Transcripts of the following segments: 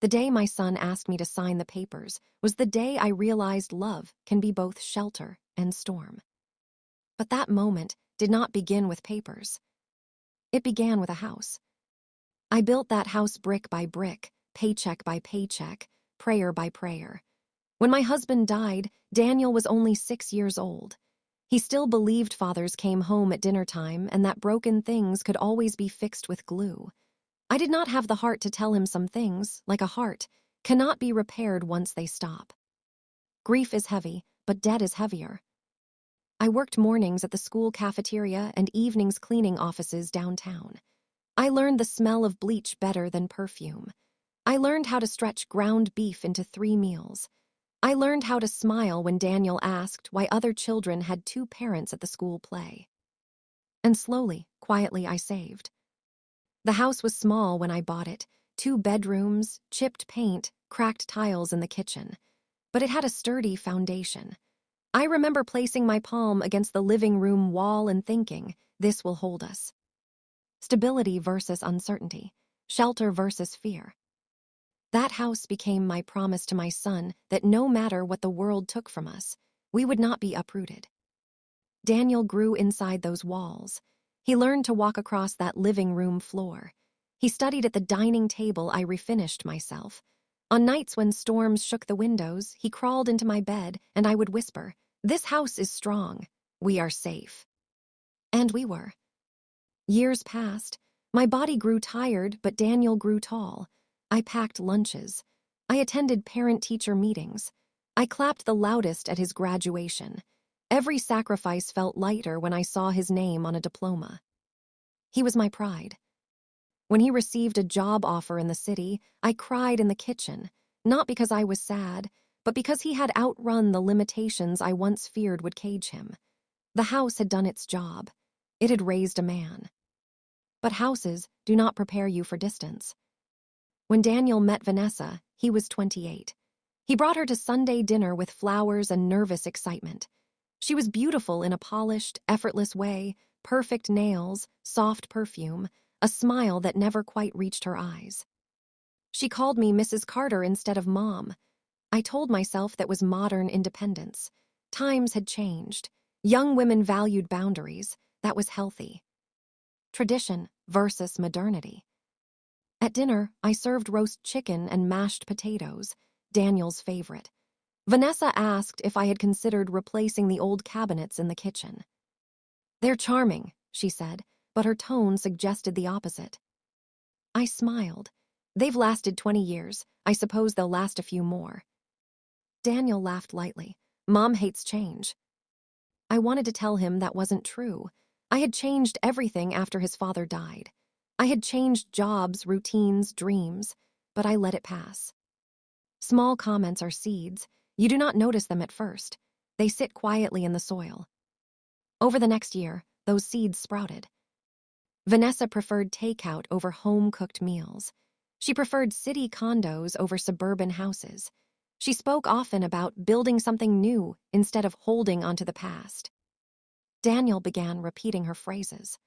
The day my son asked me to sign the papers was the day I realized love can be both shelter and storm. But that moment did not begin with papers. It began with a house. I built that house brick by brick, paycheck by paycheck, prayer by prayer. When my husband died, Daniel was only 6 years old. He still believed fathers came home at dinner time and that broken things could always be fixed with glue. I did not have the heart to tell him some things, like a heart, cannot be repaired once they stop. Grief is heavy, but debt is heavier. I worked mornings at the school cafeteria and evenings cleaning offices downtown. I learned the smell of bleach better than perfume. I learned how to stretch ground beef into 3 meals. I learned how to smile when Daniel asked why other children had 2 parents at the school play. And slowly, quietly, I saved. The house was small when I bought it, 2 bedrooms, chipped paint, cracked tiles in the kitchen. But it had a sturdy foundation. I remember placing my palm against the living room wall and thinking, this will hold us. Stability versus uncertainty, shelter versus fear. That house became my promise to my son that no matter what the world took from us, we would not be uprooted. Daniel grew inside those walls. He learned to walk across that living room floor. He studied at the dining table I refinished myself. On nights when storms shook the windows, he crawled into my bed and I would whisper, "This house is strong. We are safe." And we were. Years passed. My body grew tired, but Daniel grew tall. I packed lunches. I attended parent-teacher meetings. I clapped the loudest at his graduation. Every sacrifice felt lighter when I saw his name on a diploma. He was my pride. When he received a job offer in the city, I cried in the kitchen, not because I was sad, but because he had outrun the limitations I once feared would cage him. The house had done its job. It had raised a man. But houses do not prepare you for distance. When Daniel met Vanessa, he was 28. He brought her to Sunday dinner with flowers and nervous excitement. She was beautiful in a polished, effortless way, perfect nails, soft perfume, a smile that never quite reached her eyes. She called me Mrs. Carter instead of Mom. I told myself that was modern independence. Times had changed. Young women valued boundaries. That was healthy. Tradition versus modernity. At dinner, I served roast chicken and mashed potatoes, Daniel's favorite. Vanessa asked if I had considered replacing the old cabinets in the kitchen. "They're charming," she said, but her tone suggested the opposite. I smiled. "They've lasted 20 years. I suppose they'll last a few more." Daniel laughed lightly. "Mom hates change." I wanted to tell him that wasn't true. I had changed everything after his father died. I had changed jobs, routines, dreams, but I let it pass. Small comments are seeds. You do not notice them at first. They sit quietly in the soil. Over the next year, those seeds sprouted. Vanessa preferred takeout over home-cooked meals. She preferred city condos over suburban houses. She spoke often about building something new instead of holding onto the past. Daniel began repeating her phrases.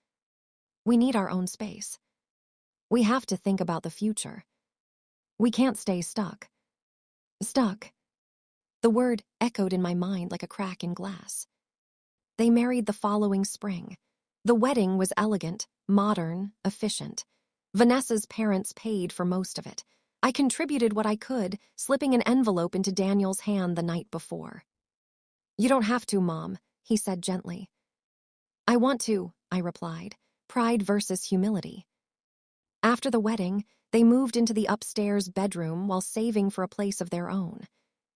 "We need our own space. We have to think about the future. We can't stay stuck." Stuck. The word echoed in my mind like a crack in glass. They married the following spring. The wedding was elegant, modern, efficient. Vanessa's parents paid for most of it. I contributed what I could, slipping an envelope into Daniel's hand the night before. "You don't have to, Mom," he said gently. "I want to," I replied. Pride versus humility. After the wedding, they moved into the upstairs bedroom while saving for a place of their own.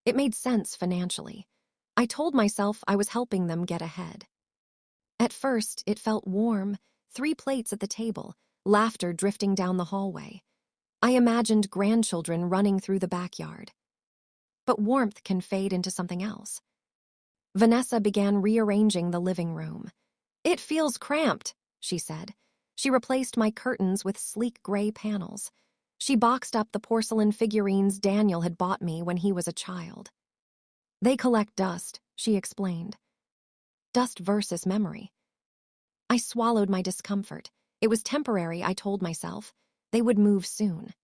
It made sense financially. I told myself I was helping them get ahead. At first, it felt warm, 3 plates at the table, laughter drifting down the hallway. I imagined grandchildren running through the backyard. But warmth can fade into something else. Vanessa began rearranging the living room. "It feels cramped," she said. She replaced my curtains with sleek gray panels. She boxed up the porcelain figurines Daniel had bought me when he was a child. "They collect dust," she explained. Dust versus memory. I swallowed my discomfort. It was temporary, I told myself. They would move soon.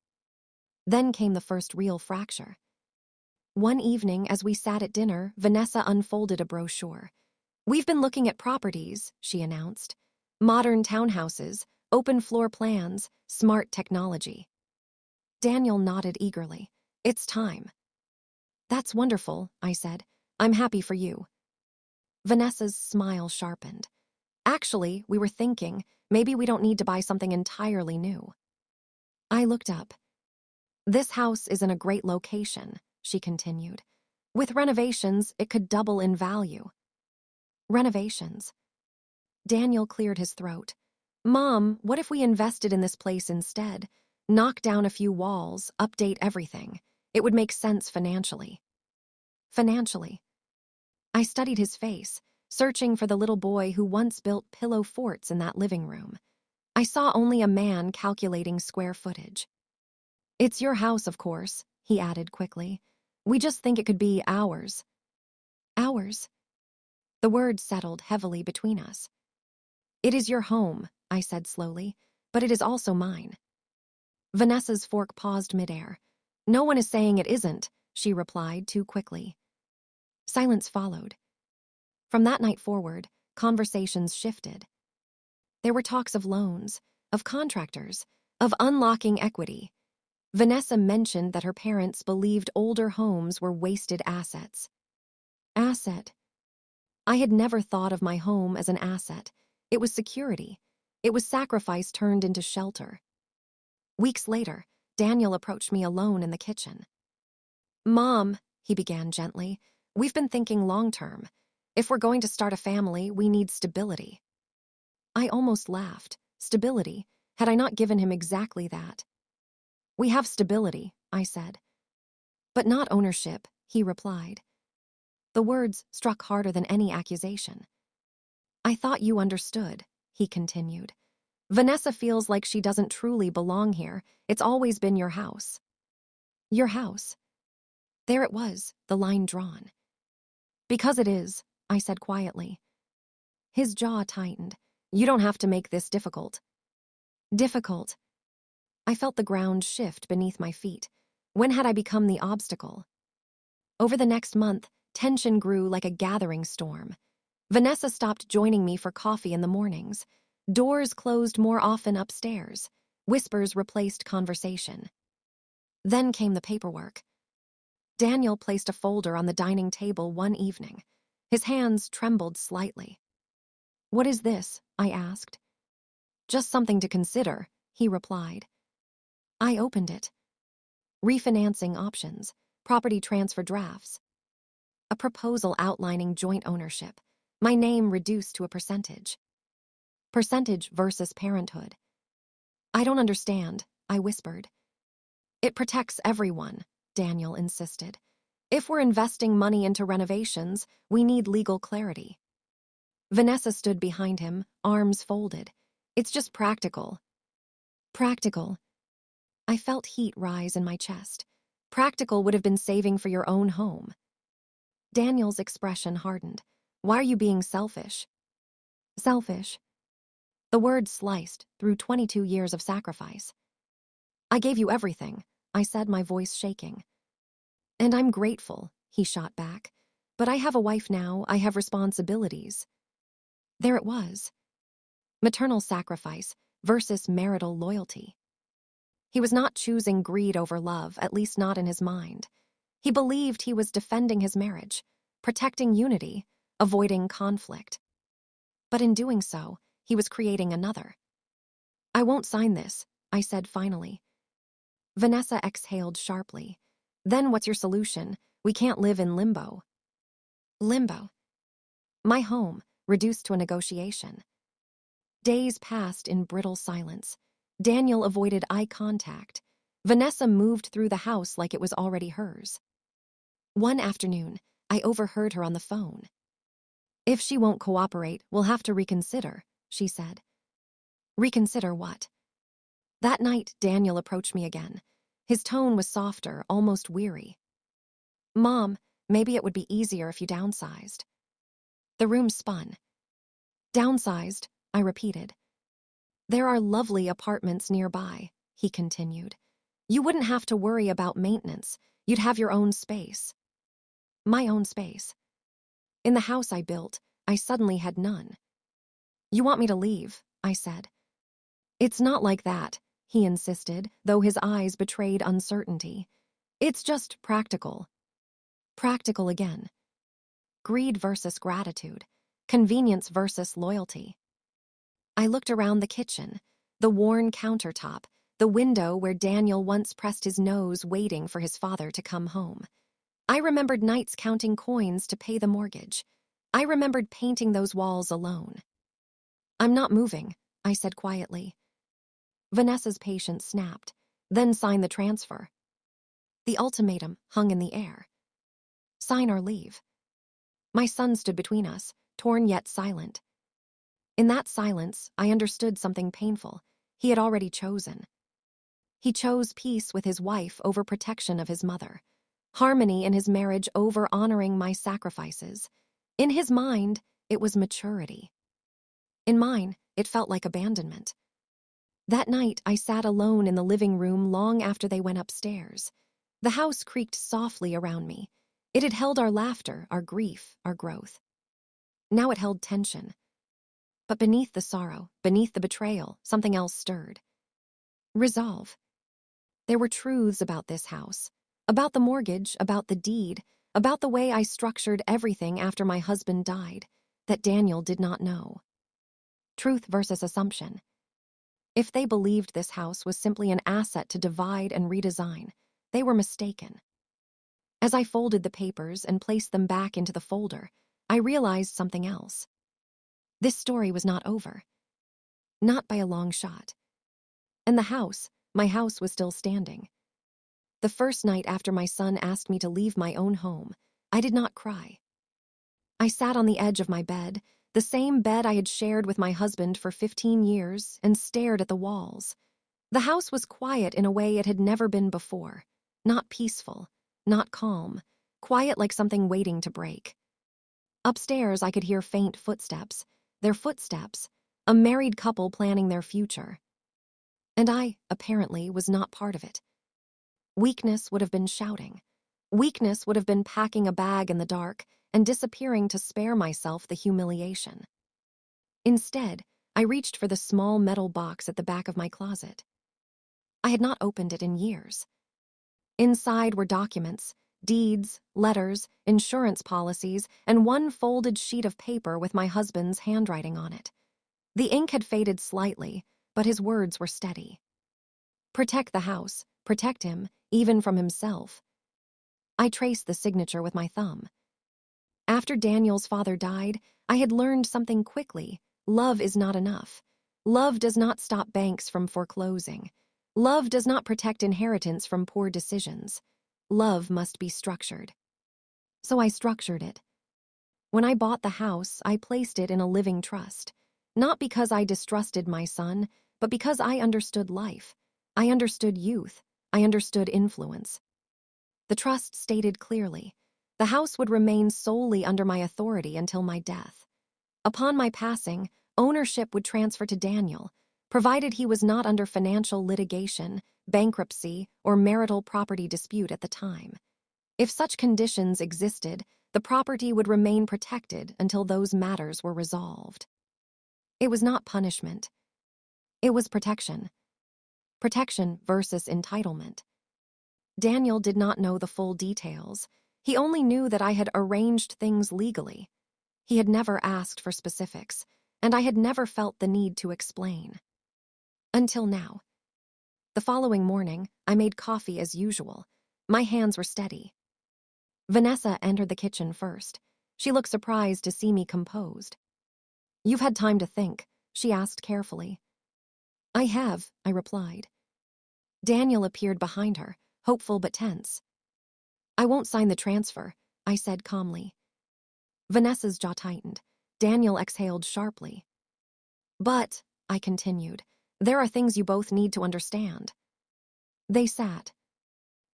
Then came the first real fracture. One evening, as we sat at dinner, Vanessa unfolded a brochure. "We've been looking at properties," she announced. "Modern townhouses, open floor plans, smart technology." Daniel nodded eagerly. "It's time." "That's wonderful," I said. "I'm happy for you." Vanessa's smile sharpened. "Actually, we were thinking, maybe we don't need to buy something entirely new." I looked up. "This house is in a great location," she continued. "With renovations, it could double in value." Renovations. Daniel cleared his throat. "Mom, what if we invested in this place instead? Knock down a few walls, update everything. It would make sense financially." Financially. I studied his face, searching for the little boy who once built pillow forts in that living room. I saw only a man calculating square footage. "It's your house, of course," he added quickly. "We just think it could be ours." Ours? The word settled heavily between us. "It is your home," I said slowly, "but it is also mine." Vanessa's fork paused midair. "No one is saying it isn't," she replied too quickly. Silence followed. From that night forward, conversations shifted. There were talks of loans, of contractors, of unlocking equity. Vanessa mentioned that her parents believed older homes were wasted assets. Asset. I had never thought of my home as an asset. It was security. It was sacrifice turned into shelter. Weeks later, Daniel approached me alone in the kitchen. "Mom," he began gently, "we've been thinking long-term. If we're going to start a family, we need stability." I almost laughed. Stability? Had I not given him exactly that? "We have stability," I said. "But not ownership," he replied. The words struck harder than any accusation. "I thought you understood," he continued. "Vanessa feels like she doesn't truly belong here. It's always been your house." Your house. There it was, the line drawn. "Because it is," I said quietly. His jaw tightened. "You don't have to make this difficult." Difficult. I felt the ground shift beneath my feet. When had I become the obstacle? Over the next month, tension grew like a gathering storm. Vanessa stopped joining me for coffee in the mornings. Doors closed more often upstairs. Whispers replaced conversation. Then came the paperwork. Daniel placed a folder on the dining table one evening. His hands trembled slightly. "What is this?" I asked. "Just something to consider," he replied. I opened it. Refinancing options, property transfer drafts, a proposal outlining joint ownership, my name reduced to a percentage. Percentage versus parenthood. "I don't understand," I whispered. "It protects everyone," Daniel insisted. "If we're investing money into renovations, we need legal clarity." Vanessa stood behind him, arms folded. "It's just practical." Practical. I felt heat rise in my chest. Practical would have been saving for your own home. Daniel's expression hardened. "Why are you being selfish?" Selfish. The word sliced through 22 years of sacrifice. "I gave you everything," I said, my voice shaking. "And I'm grateful," he shot back. "But I have a wife now, I have responsibilities." There it was. Maternal sacrifice versus marital loyalty. He was not choosing greed over love, at least not in his mind. He believed he was defending his marriage, protecting unity, avoiding conflict. But in doing so, he was creating another. "I won't sign this," I said finally. Vanessa exhaled sharply. "Then what's your solution? We can't live in limbo." Limbo. My home, reduced to a negotiation. Days passed in brittle silence. Daniel avoided eye contact. Vanessa moved through the house like it was already hers. One afternoon, I overheard her on the phone. "If she won't cooperate, we'll have to reconsider," she said. Reconsider what? That night, Daniel approached me again. His tone was softer, almost weary. "Mom, maybe it would be easier if you downsized." The room spun. "Downsized," I repeated. "There are lovely apartments nearby," he continued. You wouldn't have to worry about maintenance. You'd have your own space. My own space. In the house I built, I suddenly had none. You want me to leave, I said. It's not like that, he insisted, though his eyes betrayed uncertainty. It's just practical. Practical again. Greed versus gratitude. Convenience versus loyalty. I looked around the kitchen, the worn countertop, the window where Daniel once pressed his nose waiting for his father to come home. I remembered nights counting coins to pay the mortgage. I remembered painting those walls alone. I'm not moving, I said quietly. Vanessa's patience snapped, then sign the transfer. The ultimatum hung in the air. Sign or leave. My son stood between us, torn yet silent. In that silence, I understood something painful. He had already chosen. He chose peace with his wife over protection of his mother, harmony in his marriage over honoring my sacrifices. In his mind, it was maturity. In mine, it felt like abandonment. That night, I sat alone in the living room long after they went upstairs. The house creaked softly around me. It had held our laughter, our grief, our growth. Now it held tension. But beneath the sorrow, beneath the betrayal, something else stirred. Resolve. There were truths about this house, about the mortgage, about the deed, about the way I structured everything after my husband died, that Daniel did not know. Truth versus assumption. If they believed this house was simply an asset to divide and redesign, they were mistaken. As I folded the papers and placed them back into the folder, I realized something else. This story was not over. Not by a long shot. And the house, my house, was still standing. The first night after my son asked me to leave my own home, I did not cry. I sat on the edge of my bed, the same bed I had shared with my husband for 15 years, and stared at the walls. The house was quiet in a way it had never been before. Not peaceful, not calm, quiet like something waiting to break. Upstairs, I could hear faint footsteps, their footsteps, a married couple planning their future. And I, apparently, was not part of it. Weakness would have been shouting. Weakness would have been packing a bag in the dark and disappearing to spare myself the humiliation. Instead, I reached for the small metal box at the back of my closet. I had not opened it in years. Inside were documents, deeds, letters, insurance policies, and one folded sheet of paper with my husband's handwriting on it. The ink had faded slightly, but his words were steady. Protect the house, protect him, even from himself. I traced the signature with my thumb. After Daniel's father died, I had learned something quickly. Love is not enough. Love does not stop banks from foreclosing. Love does not protect inheritance from poor decisions. Love must be structured. So I structured it. When I bought the house, I placed it in a living trust. Not because I distrusted my son, but because I understood life. I understood youth. I understood influence. The trust stated clearly, the house would remain solely under my authority until my death. Upon my passing, ownership would transfer to Daniel, provided he was not under financial litigation, bankruptcy, or marital property dispute at the time. If such conditions existed, the property would remain protected until those matters were resolved. It was not punishment. It was protection. Protection versus entitlement. Daniel did not know the full details. He only knew that I had arranged things legally. He had never asked for specifics, and I had never felt the need to explain. Until now. The following morning, I made coffee as usual. My hands were steady. Vanessa entered the kitchen first. She looked surprised to see me composed. "You've had time to think," she asked carefully. "I have," I replied. Daniel appeared behind her, hopeful but tense. "I won't sign the transfer," I said calmly. Vanessa's jaw tightened. Daniel exhaled sharply. "But," I continued, "there are things you both need to understand." They sat.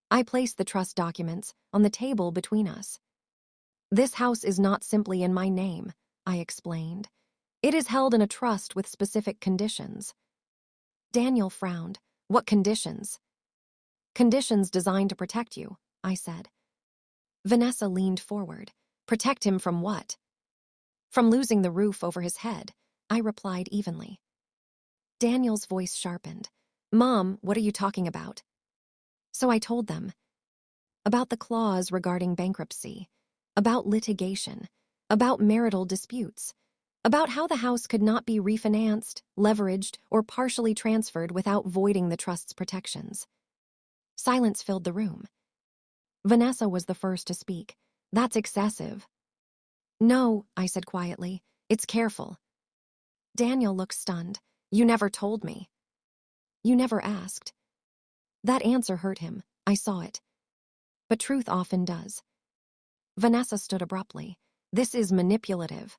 I placed the trust documents on the table between us. "This house is not simply in my name," I explained. "It is held in a trust with specific conditions." Daniel frowned. "What conditions?" Conditions designed to protect you, I said. Vanessa leaned forward. Protect him from what? From losing the roof over his head, I replied evenly. Daniel's voice sharpened. Mom, what are you talking about? So I told them. About the clause regarding bankruptcy, about litigation, about marital disputes, about how the house could not be refinanced, leveraged, or partially transferred without voiding the trust's protections. Silence filled the room. Vanessa was the first to speak. That's excessive. No, I said quietly. It's careful. Daniel looked stunned. You never told me. You never asked. That answer hurt him. I saw it. But truth often does. Vanessa stood abruptly. This is manipulative.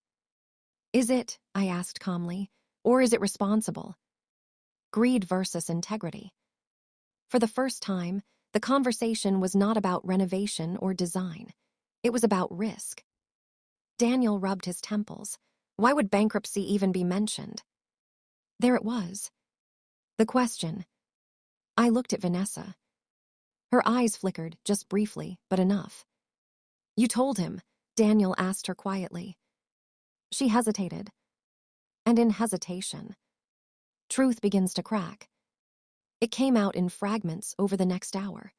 Is it, I asked calmly, or is it responsible? Greed versus integrity. For the first time, the conversation was not about renovation or design. It was about risk. Daniel rubbed his temples. Why would bankruptcy even be mentioned? There it was. The question. I looked at Vanessa. Her eyes flickered, just briefly, but enough. You told him, Daniel asked her quietly. She hesitated. And in hesitation, truth begins to crack. It came out in fragments over the next hour.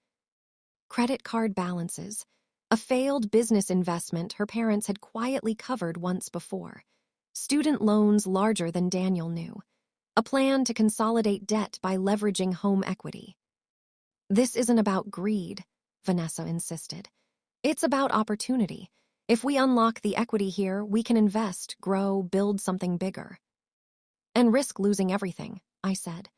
Credit card balances, a failed business investment her parents had quietly covered once before, student loans larger than Daniel knew, a plan to consolidate debt by leveraging home equity. This isn't about greed, Vanessa insisted. It's about opportunity. If we unlock the equity here, we can invest, grow, build something bigger. And risk losing everything, I said.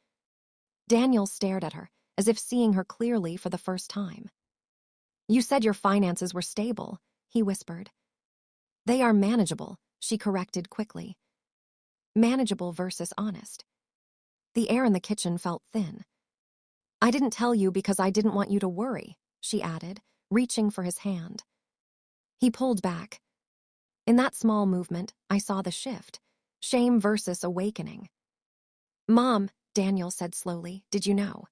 Daniel stared at her, as if seeing her clearly for the first time. You said your finances were stable, he whispered. They are manageable, she corrected quickly. Manageable versus honest. The air in the kitchen felt thin. I didn't tell you because I didn't want you to worry, she added, reaching for his hand. He pulled back. In that small movement, I saw the shift. Shame versus awakening. Mom, Daniel said slowly, did you know?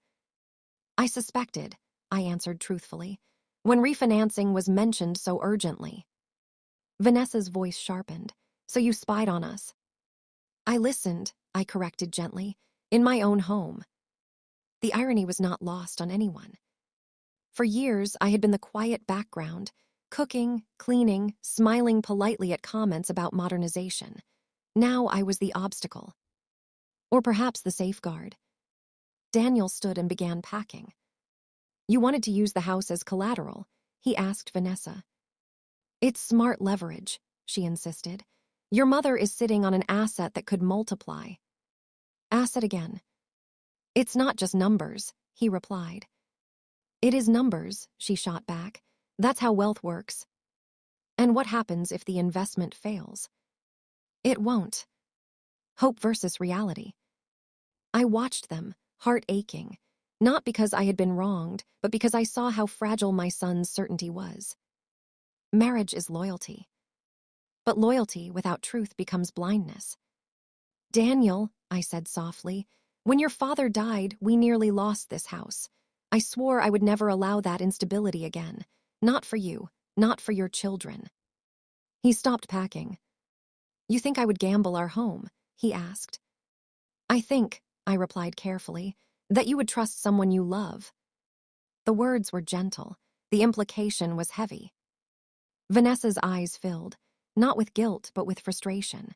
I suspected, I answered truthfully, when refinancing was mentioned so urgently. Vanessa's voice sharpened. So you spied on us. I listened, I corrected gently, in my own home. The irony was not lost on anyone. For years, I had been the quiet background, cooking, cleaning, smiling politely at comments about modernization. Now I was the obstacle. Or perhaps the safeguard. Daniel stood and began packing. You wanted to use the house as collateral, he asked Vanessa. It's smart leverage, she insisted. Your mother is sitting on an asset that could multiply. Asset again. It's not just numbers, he replied. It is numbers, she shot back. That's how wealth works. And what happens if the investment fails? It won't. Hope versus reality. I watched them, heart aching, not because I had been wronged, but because I saw how fragile my son's certainty was. Marriage is loyalty. But loyalty without truth becomes blindness. Daniel, I said softly, when your father died, we nearly lost this house. I swore I would never allow that instability again. Not for you, not for your children. He stopped packing. You think I would gamble our home? He asked. I think, I replied carefully, that you would trust someone you love. The words were gentle. The implication was heavy. Vanessa's eyes filled, not with guilt, but with frustration.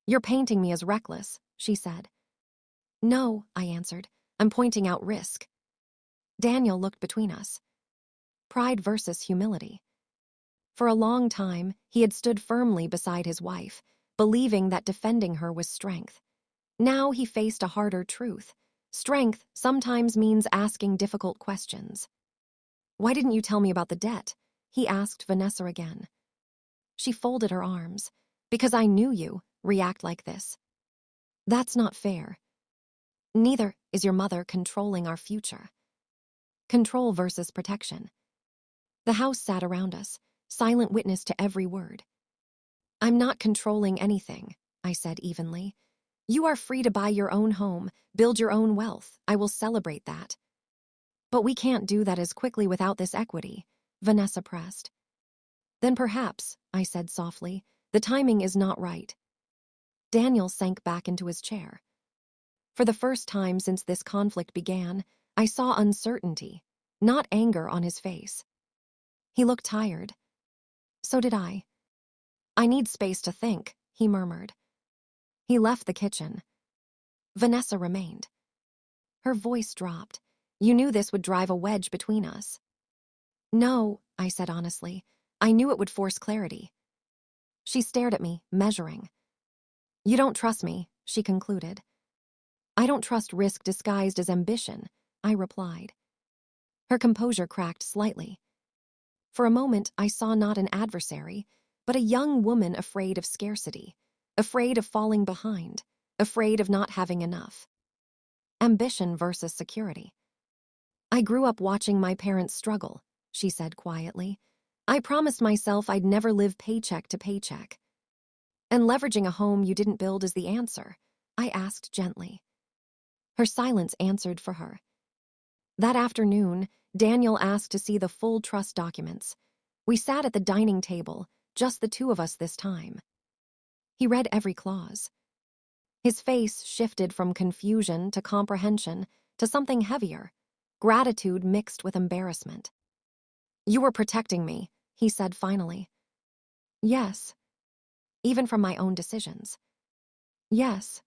You're painting me as reckless, she said. No, I answered. I'm pointing out risk. Daniel looked between us. Pride versus humility. For a long time, he had stood firmly beside his wife, believing that defending her was strength. Now he faced a harder truth. Strength sometimes means asking difficult questions. Why didn't you tell me about the debt? He asked Vanessa again. She folded her arms. Because I knew you react like this. That's not fair. Neither is your mother controlling our future. Control versus protection. The house sat around us, silent witness to every word. I'm not controlling anything, I said evenly. You are free to buy your own home, build your own wealth. I will celebrate that. But we can't do that as quickly without this equity, Vanessa pressed. Then perhaps, I said softly, the timing is not right. Daniel sank back into his chair. For the first time since this conflict began, I saw uncertainty, not anger on his face. He looked tired. So did I. I need space to think, he murmured. He left the kitchen. Vanessa remained. Her voice dropped. You knew this would drive a wedge between us. No, I said honestly. I knew it would force clarity. She stared at me, measuring. You don't trust me, she concluded. I don't trust risk disguised as ambition, I replied. Her composure cracked slightly. For a moment, I saw not an adversary, but a young woman afraid of scarcity, afraid of falling behind, afraid of not having enough. Ambition versus security. I grew up watching my parents struggle, she said quietly. I promised myself I'd never live paycheck to paycheck. And leveraging a home you didn't build is the answer, I asked gently. Her silence answered for her. That afternoon, Daniel asked to see the full trust documents. We sat at the dining table, just the two of us this time. He read every clause. His face shifted from confusion to comprehension to something heavier, gratitude mixed with embarrassment. You were protecting me, he said finally. Yes. Even from my own decisions. Yes.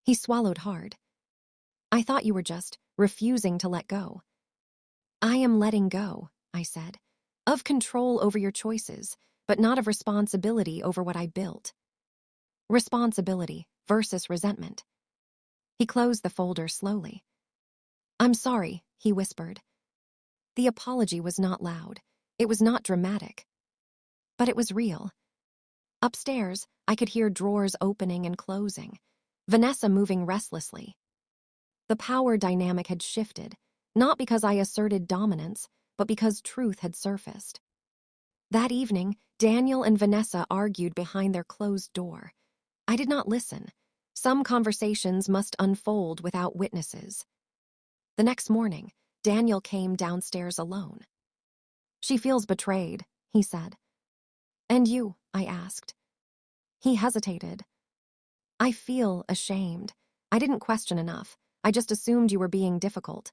He swallowed hard. I thought you were just refusing to let go. I am letting go, I said, of control over your choices, but not of responsibility over what I built. Responsibility versus resentment. He closed the folder slowly. I'm sorry, he whispered. The apology was not loud. It was not dramatic. But it was real. Upstairs, I could hear drawers opening and closing, Vanessa moving restlessly. The power dynamic had shifted, not because I asserted dominance, but because truth had surfaced. That evening, Daniel and Vanessa argued behind their closed door. I did not listen. Some conversations must unfold without witnesses. The next morning, Daniel came downstairs alone. She feels betrayed, he said. And you, I asked. He hesitated. I feel ashamed. I didn't question enough. I just assumed you were being difficult.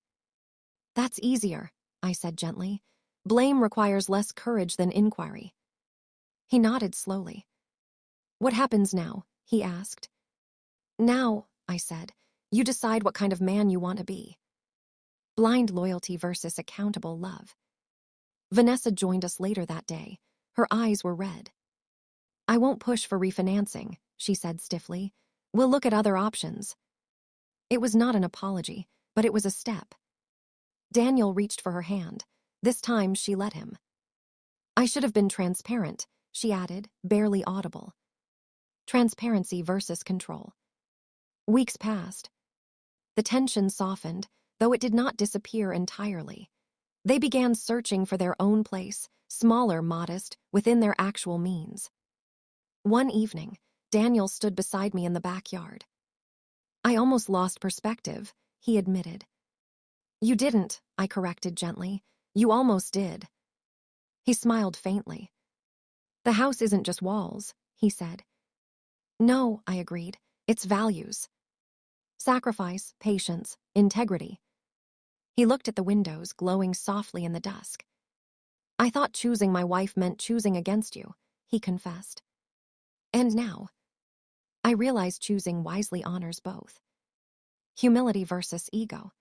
That's easier, I said gently. Blame requires less courage than inquiry. He nodded slowly. What happens now? He asked. Now, I said, you decide what kind of man you want to be. Blind loyalty versus accountable love. Vanessa joined us later that day. Her eyes were red. I won't push for refinancing, she said stiffly. We'll look at other options. It was not an apology, but it was a step. Daniel reached for her hand. This time she let him. I should have been transparent, she added, barely audible. Transparency versus control. Weeks passed. The tension softened, though it did not disappear entirely. They began searching for their own place, smaller, modest, within their actual means. One evening, Daniel stood beside me in the backyard. I almost lost perspective, he admitted. You didn't, I corrected gently. You almost did. He smiled faintly. The house isn't just walls, he said. No, I agreed. It's values. Sacrifice, patience, integrity. He looked at the windows, glowing softly in the dusk. I thought choosing my wife meant choosing against you, he confessed. And now, I realize choosing wisely honors both. Humility versus ego.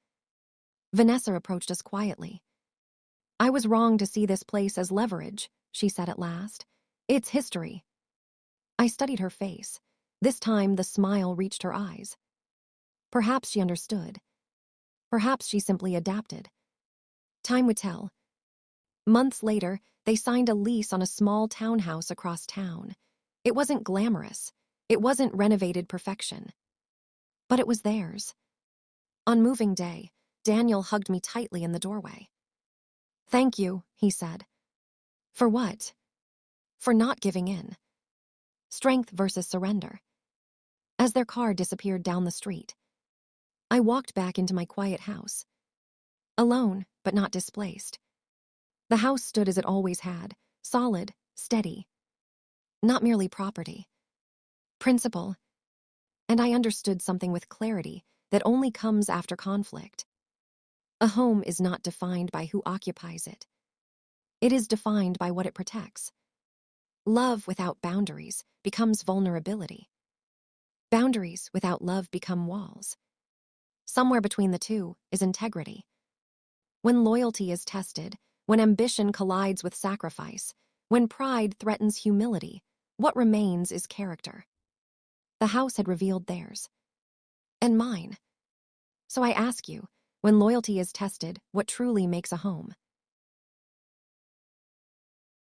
Vanessa approached us quietly. I was wrong to see this place as leverage, she said at last. It's history. I studied her face. This time the smile reached her eyes. Perhaps she understood. Perhaps she simply adapted. Time would tell. Months later, they signed a lease on a small townhouse across town. It wasn't glamorous. It wasn't renovated perfection. But it was theirs. On moving day, Daniel hugged me tightly in the doorway. Thank you, he said. For what? For not giving in. Strength versus surrender. As their car disappeared down the street, I walked back into my quiet house. Alone, but not displaced. The house stood as it always had, solid, steady. Not merely property. Principle. And I understood something with clarity that only comes after conflict. A home is not defined by who occupies it. It is defined by what it protects. Love without boundaries becomes vulnerability. Boundaries without love become walls. Somewhere between the two is integrity. When loyalty is tested, when ambition collides with sacrifice, when pride threatens humility, what remains is character. The house had revealed theirs. And mine. So I ask you, when loyalty is tested, what truly makes a home?